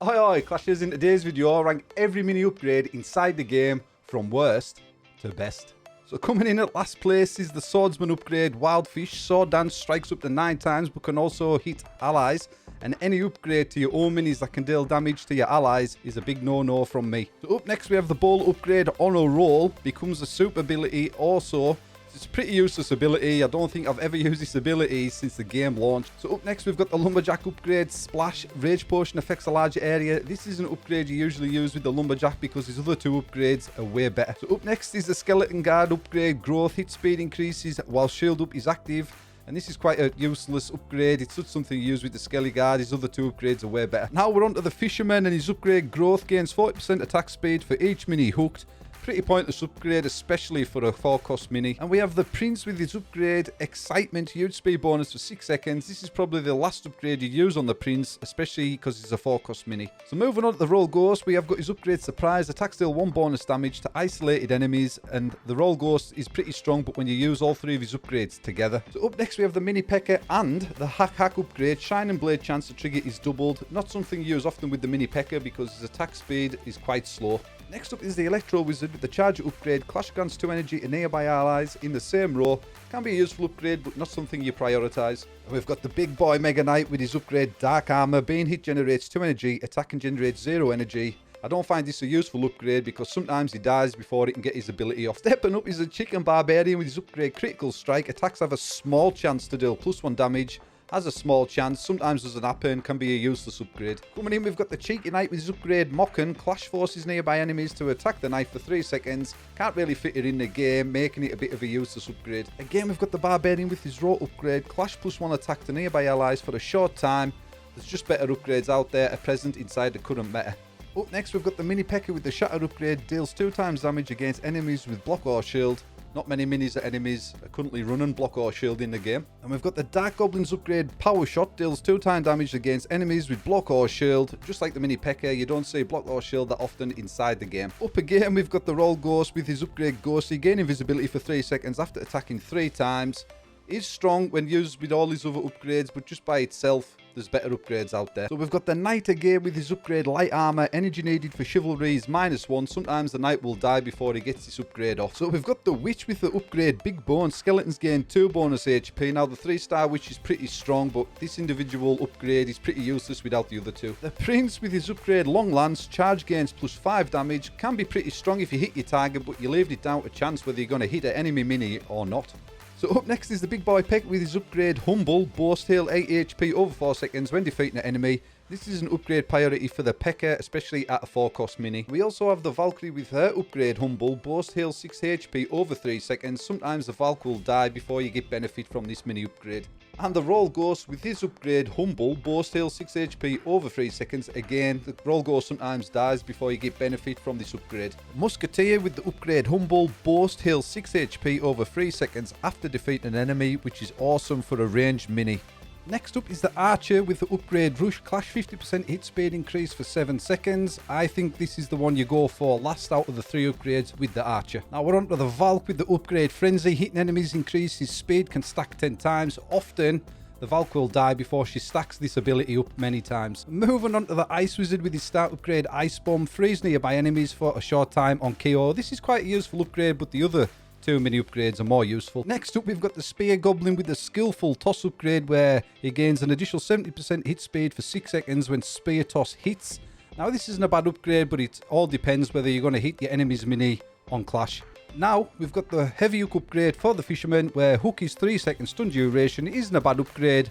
OiOi Clashes. In today's video, I rank every mini upgrade inside the game from worst to best. So coming in at last place is the Swordsman upgrade. Wildfish sword dance strikes up to 9 times but can also hit allies. And any upgrade to your own minis that can deal damage to your allies is a big no-no from me. So up next we have the bowl upgrade on a roll. Becomes a super ability also. It's a pretty useless ability. I don't think I've ever used this ability since the game launched. So up next we've got the Lumberjack upgrade. Splash. Rage potion affects a larger area. This is an upgrade you usually use with the Lumberjack because his other 2 upgrades are way better. So up next is the Skeleton Guard upgrade. Growth hit speed increases while shield up is active. And this is quite a useless upgrade. It's just something you use with the Skelly Guard. His other 2 upgrades are way better. Now we're on to the Fisherman and his upgrade. Growth gains 40% attack speed for each mini hooked. Pretty pointless upgrade, especially for a 4-cost mini. And we have the Prince with his upgrade. Excitement, huge speed bonus for 6 seconds. This is probably the last upgrade you use on the Prince, especially because it's a 4-cost mini. So moving on to the Roll Ghost, we have got his upgrade Surprise. Attacks deal 1 bonus damage to isolated enemies. And the Roll Ghost is pretty strong, but when you use all 3 of his upgrades together. So up next we have the Mini Pekka and the Hack upgrade. Shine and Blade chance to trigger is doubled. Not something you use often with the Mini Pekka because his attack speed is quite slow. Next up is the Electro Wizard with the Charger upgrade. Clash grants 2 energy to nearby allies in the same row. Can be a useful upgrade, but not something you prioritise. And we've got the big boy Mega Knight with his upgrade Dark Armour. Being hit generates 2 energy, attacking generates 0 energy. I don't find this a useful upgrade because sometimes he dies before he can get his ability off. Stepping up is a Chicken Barbarian with his upgrade Critical Strike. Attacks have a small chance to deal +1 damage. Has a small chance, sometimes doesn't happen, can be a useless upgrade. Coming in, we've got the Cheeky Knight with his upgrade Mocken. Clash forces nearby enemies to attack the knife for 3 seconds. Can't really fit it in the game, making it a bit of a useless upgrade. Again, we've got the Barbarian with his Row upgrade. Clash +1 attack to nearby allies for a short time. There's just better upgrades out there at present inside the current meta. Up next, we've got the Mini Pekka with the Shatter upgrade. Deals 2 times damage against enemies with block or shield. Not many minis that enemies are currently running block or shield in the game. And we've got the Dark Goblin's upgrade Power Shot. Deals 2 times damage against enemies with block or shield. Just like the Mini Pekka, you don't see block or shield that often inside the game. Up again, we've got the Roll Ghost with his upgrade Ghosty. Gain invisibility for 3 seconds after attacking 3 times. Is strong when used with all his other upgrades, but just by itself, there's better upgrades out there. So we've got the Knight again with his upgrade Light Armor. Energy needed for Chivalry is -1. Sometimes the Knight will die before he gets this upgrade off. So we've got the Witch with the upgrade Big Bone. Skeletons gain 2 bonus HP. Now the 3-star Witch is pretty strong, but this individual upgrade is pretty useless without the other 2. The Prince with his upgrade Long Lance. Charge gains +5 damage. Can be pretty strong if you hit your target, but you leave it down to chance whether you're going to hit an enemy mini or not. So up next is the big boy Pekka with his upgrade Humble. Boast heal 8 HP over 4 seconds when defeating an enemy. This is an upgrade priority for the Pekka, especially at a 4-cost mini. We also have the Valkyrie with her upgrade Humble. Boast heal 6 HP over 3 seconds. Sometimes the Valk will die before you get benefit from this mini upgrade. And the Roll Ghost with his upgrade Humble. Boast heal 6 HP over 3 seconds. Again, the Roll Ghost sometimes dies before you get benefit from this upgrade. Musketeer with the upgrade Humble. Boast heal 6 HP over 3 seconds after defeating an enemy, which is awesome for a ranged mini. Next up is the Archer with the upgrade Rush. Clash 50% hit speed increase for 7 seconds. I think this is the one you go for last out of the 3 upgrades with the Archer. Now we're on to the Valk with the upgrade Frenzy. Hitting enemies increases speed, can stack 10 times. Often the Valk will die before she stacks this ability up many times. Moving on to the Ice Wizard with his start upgrade Ice Bomb. Freeze nearby enemies for a short time on KO. This is quite a useful upgrade, but the other 2 mini upgrades are more useful. Next up, we've got the Spear Goblin with the Skillful Toss upgrade, where he gains an additional 70% hit speed for 6 seconds when Spear Toss hits. Now, this isn't a bad upgrade, but it all depends whether you're going to hit your enemy's mini on Clash. Now, we've got the Heavy Hook upgrade for the Fisherman, where Hook is 3 seconds stun duration. It isn't a bad upgrade,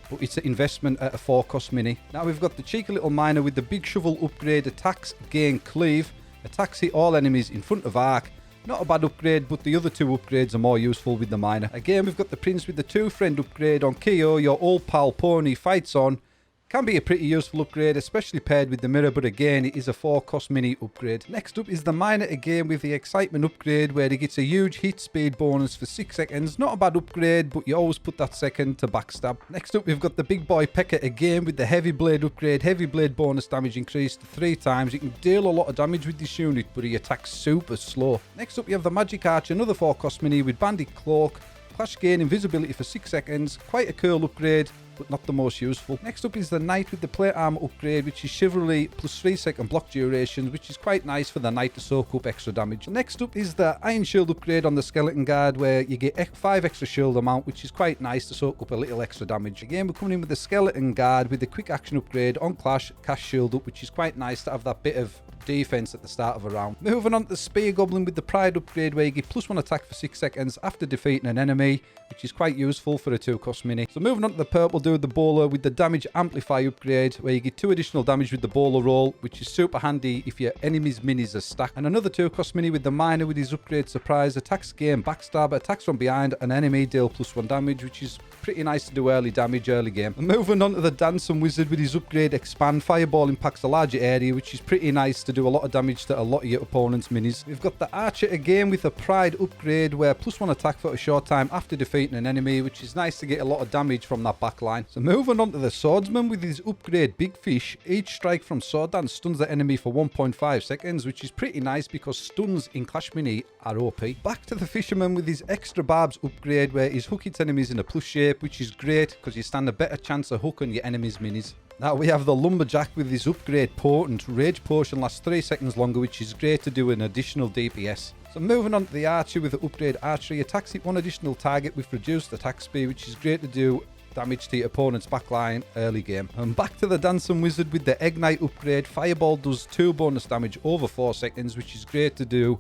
but it's an investment at a 4-cost mini. Now, we've got the Cheeky Little Miner with the Big Shovel upgrade. Attacks gain Cleave. Attacks hit all enemies in front of arc. Not a bad upgrade, but the other 2 upgrades are more useful with the Miner. Again, we've got the Prince with the 2 Friend upgrade on KO. Your old pal Pony fights on. Can be a pretty useful upgrade, especially paired with the Mirror, but again, it is a 4-cost mini upgrade. Next up is the Miner again with the Excitement upgrade, where he gets a huge hit speed bonus for 6 seconds. Not a bad upgrade, but you always put that second to backstab. Next up, we've got the big boy Pekka again with the Heavy Blade upgrade. Heavy Blade bonus damage increased 3 times. You can deal a lot of damage with this unit, but he attacks super slow. Next up, you have the Magic Archer, another 4-cost mini with Bandit Cloak. Clash gain invisibility for 6 seconds. Quite a cool upgrade. but not the most useful. Next up is the Knight with the plate armor upgrade, which is chivalry plus 3-second block durations, which is quite nice for the Knight to soak up extra damage. Next up is the Iron Shield upgrade on the Skeleton Guard, where you get 5 extra shield amount, which is quite nice to soak up a little extra damage. Again, we're coming in with the Skeleton Guard with the quick action upgrade on Clash, cast shield up, which is quite nice to have that bit of defense at the start of a round. Moving on to the Spear Goblin with the Pride upgrade, where you get +1 attack for 6 seconds after defeating an enemy, which is quite useful for a 2-cost mini. So moving on to the Purple Dude, the Bowler with the Damage Amplify upgrade, where you get 2 additional damage with the Bowler roll, which is super handy if your enemy's minis are stacked. And another 2-cost mini with the Miner with his upgrade Surprise, attacks game backstab, attacks from behind an enemy, deal +1 damage, which is pretty nice to do early damage early game. And moving on to the Dancing Wizard with his upgrade Expand, Fireball impacts a larger area, which is pretty nice to do a lot of damage to a lot of your opponent's minis. We've got the Archer again with the Pride upgrade, where +1 attack for a short time after defeating an enemy, which is nice to get a lot of damage from that backline. So moving on to the Swordsman with his upgrade Big Fish, each strike from sword dance stuns the enemy for 1.5 seconds, which is pretty nice because stuns in Clash Mini are OP. Back to the Fisherman with his Extra Barbs upgrade, where his hook hits enemies in a plus shape, which is great because you stand a better chance of hooking your enemy's minis. Now we have the Lumberjack with his upgrade Potent. Rage Potion lasts 3 seconds longer, which is great to do an additional DPS. So moving on to the Archer with the upgrade Archery, attacks hit 1 additional target with reduced attack speed, which is great to do damage to your opponent's backline early game. And back to the Dancing Wizard with the Ignite upgrade. Fireball does 2 bonus damage over 4 seconds, which is great to do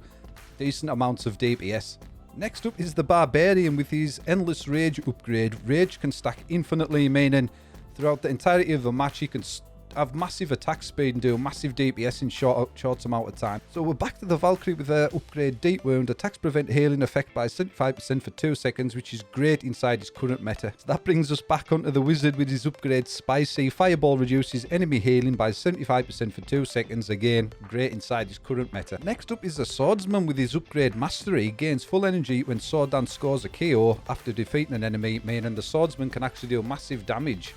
decent amounts of DPS. Next up is the Barbarian with his Endless Rage upgrade. Rage can stack infinitely, meaning throughout the entirety of the match he can have massive attack speed and do massive DPS in short amount of time. So we're back to the Valkyrie with her upgrade Deep Wound. Attacks prevent healing effect by 75% for 2 seconds, which is great inside his current meta. So that brings us back onto the Wizard with his upgrade Spicy. Fireball reduces enemy healing by 75% for 2 seconds. Again, great inside his current meta. Next up is the Swordsman with his upgrade Mastery. Gains full energy when Sword Dance scores a KO after defeating an enemy, meaning the Swordsman can actually do massive damage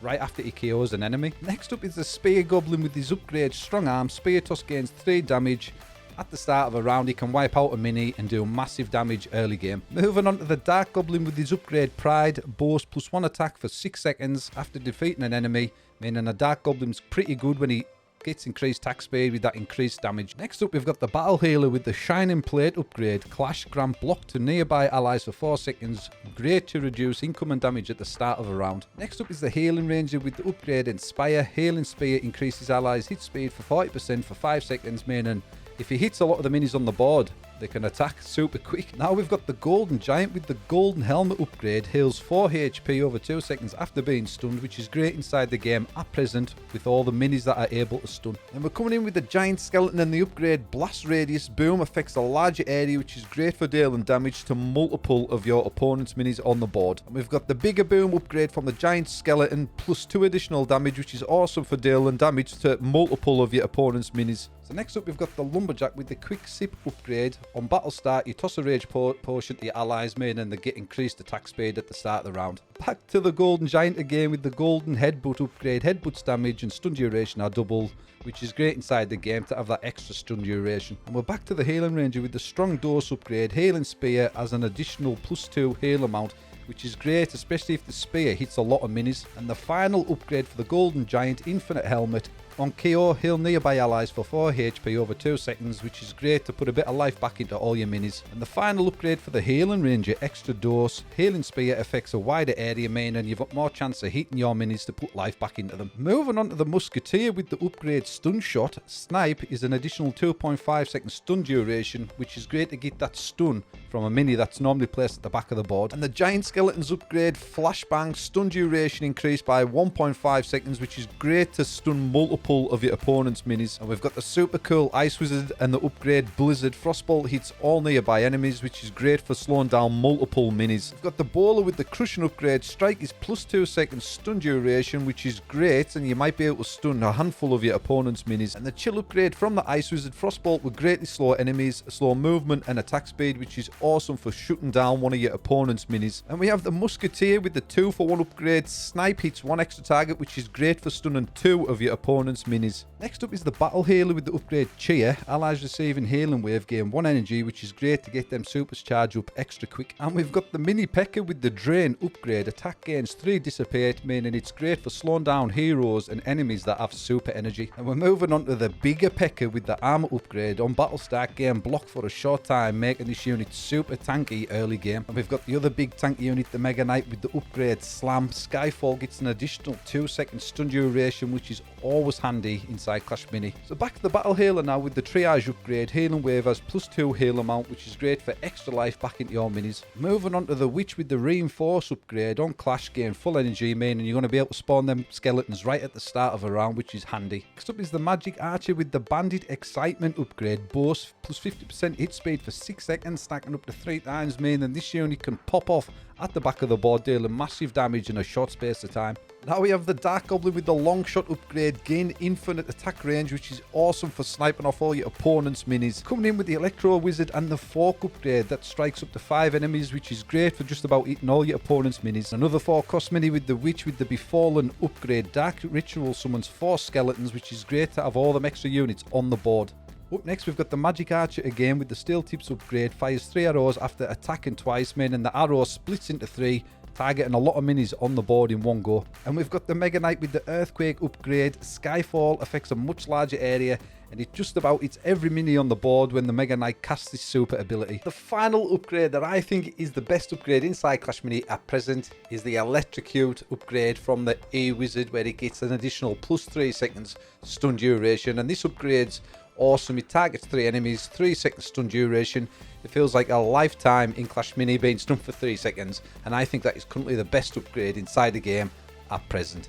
right after he KOs an enemy. Next up is the Spear Goblin with his upgrade Strong Arm. Spear Toss gains 3 damage. At the start of a round, he can wipe out a mini and do massive damage early game. Moving on to the Dark Goblin with his upgrade Pride. Boast +1 attack for 6 seconds after defeating an enemy, meaning a Dark Goblin's pretty good when he gets increased attack speed with that increased damage. Next up, we've got the Battle Healer with the Shining Plate upgrade. Clash grant block to nearby allies for 4 seconds. Great to reduce incoming damage at the start of a round. Next up is the Halon Ranger with the upgrade Inspire. Halon Spear increases allies hit speed for 40% for 5 seconds, meaning if he hits a lot of the minis on the board, they can attack super quick. Now we've got the Golden Giant with the Golden Helmet upgrade. Heals 4 HP over 2 seconds after being stunned, which is great inside the game at present with all the minis that are able to stun. And we're coming in with the Giant Skeleton and the upgrade Blast Radius. Boom affects a larger area, which is great for dealing damage to multiple of your opponent's minis on the board. And we've got the Bigger Boom upgrade from the Giant Skeleton, plus 2 additional damage, which is awesome for dealing damage to multiple of your opponent's minis. So next up, we've got the Lumberjack with the Quick Sip upgrade. On battle start, you toss a rage potion to your allies, meaning they get increased attack speed at the start of the round. Back to the Golden Giant again with the Golden Headbutt upgrade. Headbutt's damage and stun duration are doubled, which is great inside the game to have that extra stun duration. And we're back to the Halon Ranger with the Strong Dose upgrade. Halon Spear has an additional +2 heal amount, which is great, especially if the spear hits a lot of minis. And the final upgrade for the Golden Giant, Infinite Helmet. On KO, heal nearby allies for 4 HP over 2 seconds, which is great to put a bit of life back into all your minis. And the final upgrade for the Halon Ranger, Extra Dose. Healing Spear affects a wider area, meaning you've got more chance of hitting your minis to put life back into them. Moving on to the Musketeer with the upgrade Stun Shot. Snipe is an additional 2.5 second stun duration, which is great to get that stun from a mini that's normally placed at the back of the board. And the Giant Skeleton's upgrade Flashbang. Stun duration increased by 1.5 seconds, which is great to stun multiple of your opponent's minis. And we've got the super cool Ice Wizard and the upgrade Blizzard. Frostbolt hits all nearby enemies, which is great for slowing down multiple minis. We've got the Bowler with the Crushing upgrade. Strike is +2 seconds stun duration, which is great, and you might be able to stun a handful of your opponent's minis. And the Chill upgrade from the Ice Wizard. Frostbolt will greatly slow enemies, slow movement and attack speed, which is awesome for shooting down one of your opponent's minis. And we have the Musketeer with the 2-for-1 upgrade. Snipe hits 1 extra target, which is great for stunning 2 of your opponent's opponent's minis. Next up is the Battle Healer with the upgrade Cheer. Allies receiving Halon Wave gain 1 energy, which is great to get them supers charge up extra quick. And we've got the mini Pekka with the Drain upgrade. Attack gains 3 dissipate, meaning it's great for slowing down heroes and enemies that have super energy. And we're moving on to the bigger Pekka with the armor upgrade. On battle start, gain block for a short time, making this unit super tanky early game. And we've got the other big tank unit, the Mega Knight with the upgrade Slam. Skyfall gets an additional 2-second stun duration, which is always handy inside Clash Mini. So back to the Battle Healer now with the Triage upgrade. Halon Wave has +2 heal amount, which is great for extra life back into your minis. Moving on to the Witch with the Reinforce upgrade. On Clash, gain full energy, meaning you're going to be able to spawn them skeletons right at the start of a round, which is handy. Next up is the Magic Archer with the Bandit Excitement upgrade. Boasts +50% hit speed for 6 seconds, stacking up to 3 times, meaning this unit can pop off at the back of the board, dealing massive damage in a short space of time. Now we have the Dark Goblin with the Long Shot upgrade, gain infinite attack range, which is awesome for sniping off all your opponent's minis. Coming in with the Electro Wizard and the Fork upgrade that strikes up to 5 enemies, which is great for just about eating all your opponent's minis. Another 4-cost mini with the Witch with the Befallen upgrade. Dark Ritual summons 4 skeletons, which is great to have all them extra units on the board. Up next, we've got the Magic Archer again with the Steel Tips upgrade. Fires 3 arrows after attacking twice, meaning the arrow splits into 3, targeting a lot of minis on the board in one go. And we've got the Mega Knight with the Earthquake upgrade. Skyfall affects a much larger area, and it just about hits every mini on the board when the Mega Knight casts this super ability. The final upgrade that I think is the best upgrade inside Clash Mini at present is the Electrocute upgrade from the OiOi Wizard, where it gets an additional +3 seconds stun duration, and this upgrade's awesome. It targets 3 enemies, 3 seconds stun duration. It feels like a lifetime in Clash Mini being stunned for 3 seconds, and I think that is currently the best upgrade inside the game at present.